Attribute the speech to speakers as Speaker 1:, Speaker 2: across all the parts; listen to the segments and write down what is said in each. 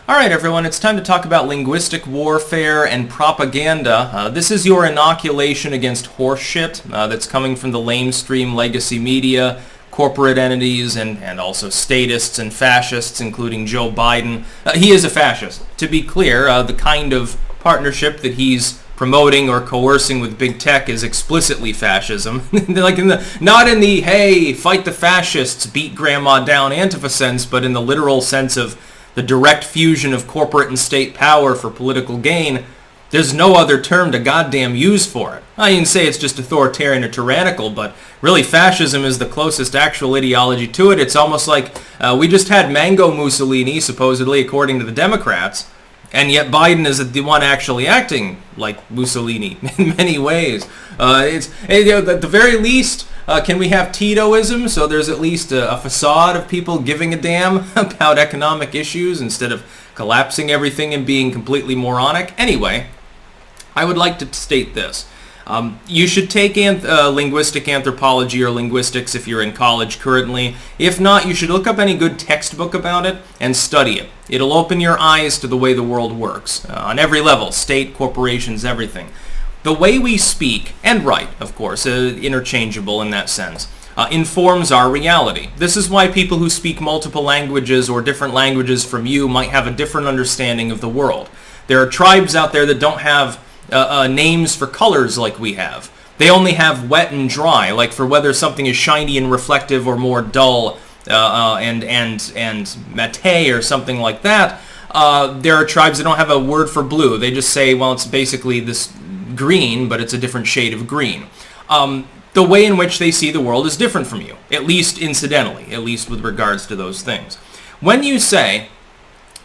Speaker 1: All right, everyone, it's time to talk about linguistic warfare and propaganda. This is your inoculation against horseshit that's coming from the lamestream legacy media, corporate entities, and also statists and fascists, including Joe Biden. He is a fascist. To be clear, the kind of partnership that he's promoting or coercing with big tech is explicitly fascism. Like not in the, hey, fight the fascists, beat grandma down Antifa sense, but in the literal sense of the direct fusion of corporate and state power for political gain. There's no other term to goddamn use for it. I can say it's just authoritarian or tyrannical, but really fascism is the closest actual ideology to it. It's almost like we just had Mango Mussolini, supposedly, according to the Democrats, and yet Biden is the one actually acting like Mussolini in many ways. At the very least, can we have Titoism, so there's at least a facade of people giving a damn about economic issues instead of collapsing everything and being completely moronic? Anyway, I would like to state this. You should take linguistic anthropology or linguistics if you're in college currently. If not, you should look up any good textbook about it and study it. It'll open your eyes to the way the world works, on every level, state, corporations, everything. The way we speak, and write, of course, interchangeable in that sense, informs our reality. This is why people who speak multiple languages or different languages from you might have a different understanding of the world. There are tribes out there that don't have names for colors like we have. They only have wet and dry, like for whether something is shiny and reflective or more dull and matte or something like that. There are tribes that don't have a word for blue. They just say, well, it's basically this green, but it's a different shade of green. The way in which they see the world is different from you, at least incidentally, at least with regards to those things. When you say,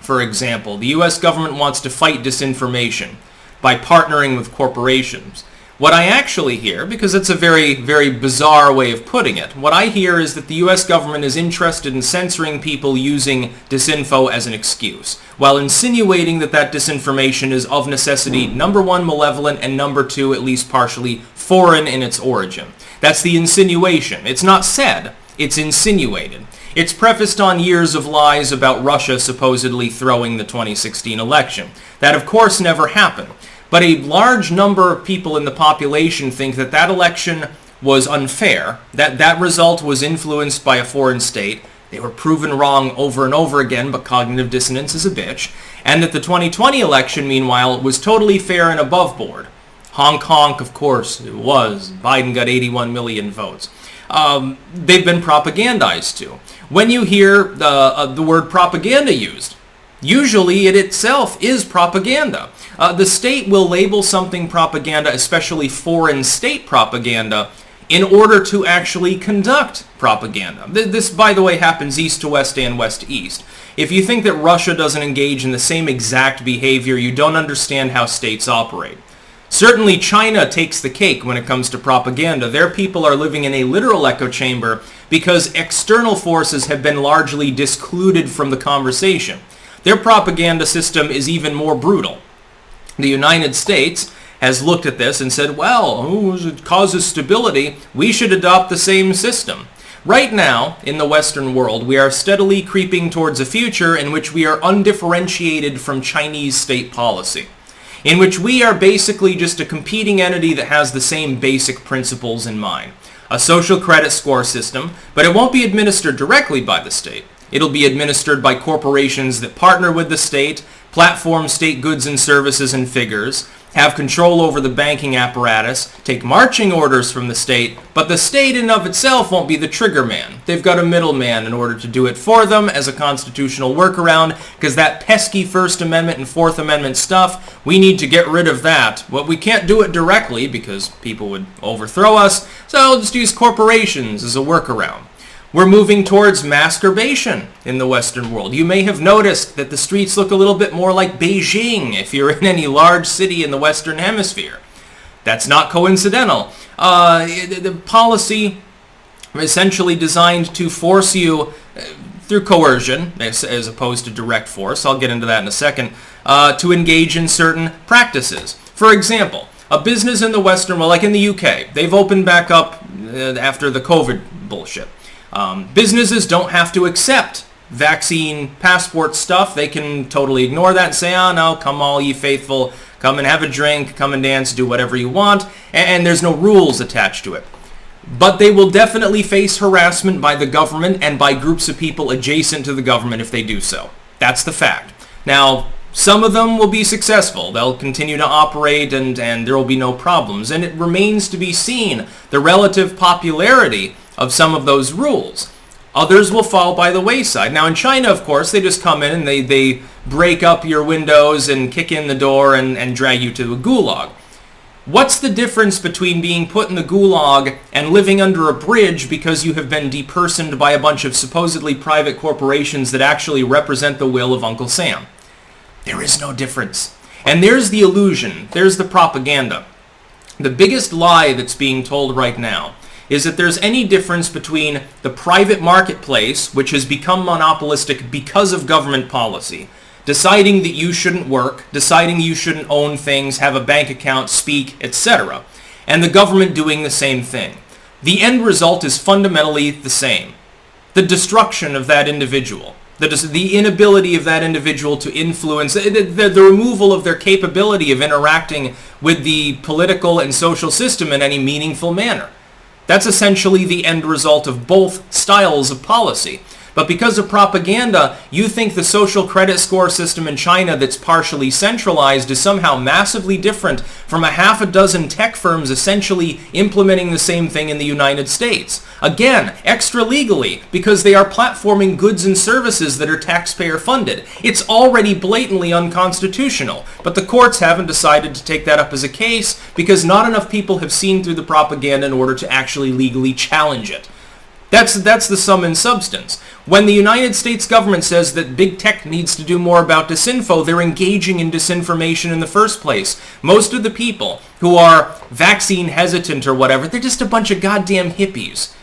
Speaker 1: for example, the U.S. government wants to fight disinformation by partnering with corporations, what I actually hear, because it's a very, very bizarre way of putting it, what I hear is that the U.S. government is interested in censoring people using disinfo as an excuse, while insinuating that that disinformation is of necessity, number one, malevolent, and number two, at least partially, foreign in its origin. That's the insinuation. It's not said, it's insinuated. It's prefaced on years of lies about Russia supposedly throwing the 2016 election. That, of course, never happened. But a large number of people in the population think that that election was unfair, that that result was influenced by a foreign state. They were proven wrong over and over again, but cognitive dissonance is a bitch. And that the 2020 election, meanwhile, was totally fair and above board. Honk honk, of course, it was. Biden got 81 million votes. They've been propagandized to. When you hear the word propaganda used, usually it itself is propaganda. The state will label something propaganda, especially foreign state propaganda, in order to actually conduct propaganda. This, by the way, happens east to west and west to east. If you think that Russia doesn't engage in the same exact behavior, you don't understand how states operate. Certainly China takes the cake when it comes to propaganda. Their people are living in a literal echo chamber because external forces have been largely discluded from the conversation. Their propaganda system is even more brutal. The United States has looked at this and said, well, it causes stability. We should adopt the same system. Right now, in the Western world, we are steadily creeping towards a future in which we are undifferentiated from Chinese state policy, in which we are basically just a competing entity that has the same basic principles in mind. A social credit score system, but it won't be administered directly by the state. It'll be administered by corporations that partner with the state, platform state goods and services and figures, have control over the banking apparatus, take marching orders from the state, but the state in of itself won't be the trigger man. They've got a middleman in order to do it for them as a constitutional workaround, because that pesky First Amendment and Fourth Amendment stuff, we need to get rid of that. Well, we can't do it directly because people would overthrow us, so I'll just use corporations as a workaround. We're moving towards masturbation in the Western world. You may have noticed that the streets look a little bit more like Beijing if you're in any large city in the Western Hemisphere. That's not coincidental. The policy essentially designed to force you through coercion, as opposed to direct force, I'll get into that in a second, to engage in certain practices. For example, a business in the Western world, like in the UK, they've opened back up after the COVID bullshit. Businesses don't have to accept vaccine passport stuff, they can totally ignore that and say, oh no, come all ye faithful, come and have a drink, come and dance, do whatever you want, and there's no rules attached to it. But they will definitely face harassment by the government and by groups of people adjacent to the government if they do so. That's the fact. Now, some of them will be successful. They'll continue to operate and there will be no problems. And it remains to be seen the relative popularity of some of those rules. Others will fall by the wayside. Now in China, of course, they just come in and they break up your windows and kick in the door and drag you to a gulag. What's the difference between being put in the gulag and living under a bridge because you have been depersoned by a bunch of supposedly private corporations that actually represent the will of Uncle Sam? There is no difference. And there's the illusion. There's the propaganda. The biggest lie that's being told right now is that there's any difference between the private marketplace, which has become monopolistic because of government policy, deciding that you shouldn't work, deciding you shouldn't own things, have a bank account, speak, etc., and the government doing the same thing. The end result is fundamentally the same. The destruction of that individual, the inability of that individual to influence, the removal of their capability of interacting with the political and social system in any meaningful manner. That's essentially the end result of both styles of policy. But because of propaganda, you think the social credit score system in China that's partially centralized is somehow massively different from a half a dozen tech firms essentially implementing the same thing in the United States. Again, extra legally, because they are platforming goods and services that are taxpayer funded. It's already blatantly unconstitutional, but the courts haven't decided to take that up as a case because not enough people have seen through the propaganda in order to actually legally challenge it. That's the sum and substance. When the United States government says that big tech needs to do more about disinfo, they're engaging in disinformation in the first place. Most of the people who are vaccine hesitant or whatever, they're just a bunch of goddamn hippies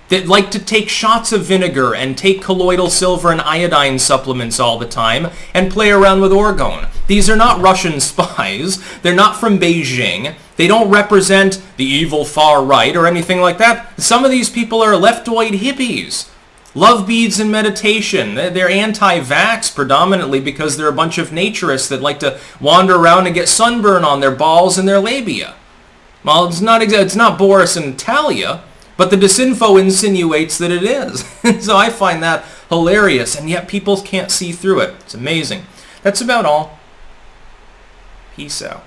Speaker 1: that like to take shots of vinegar and take colloidal silver and iodine supplements all the time and play around with orgone. These are not Russian spies. They're not from Beijing. They don't represent the evil far right or anything like that. Some of these people are leftoid hippies. Love beads and meditation. They're anti-vax predominantly because they're a bunch of naturists that like to wander around and get sunburn on their balls and their labia. Well, it's not Boris and Talia, but the disinfo insinuates that it is. So I find that hilarious, and yet people can't see through it. It's amazing. That's about all. Peace out.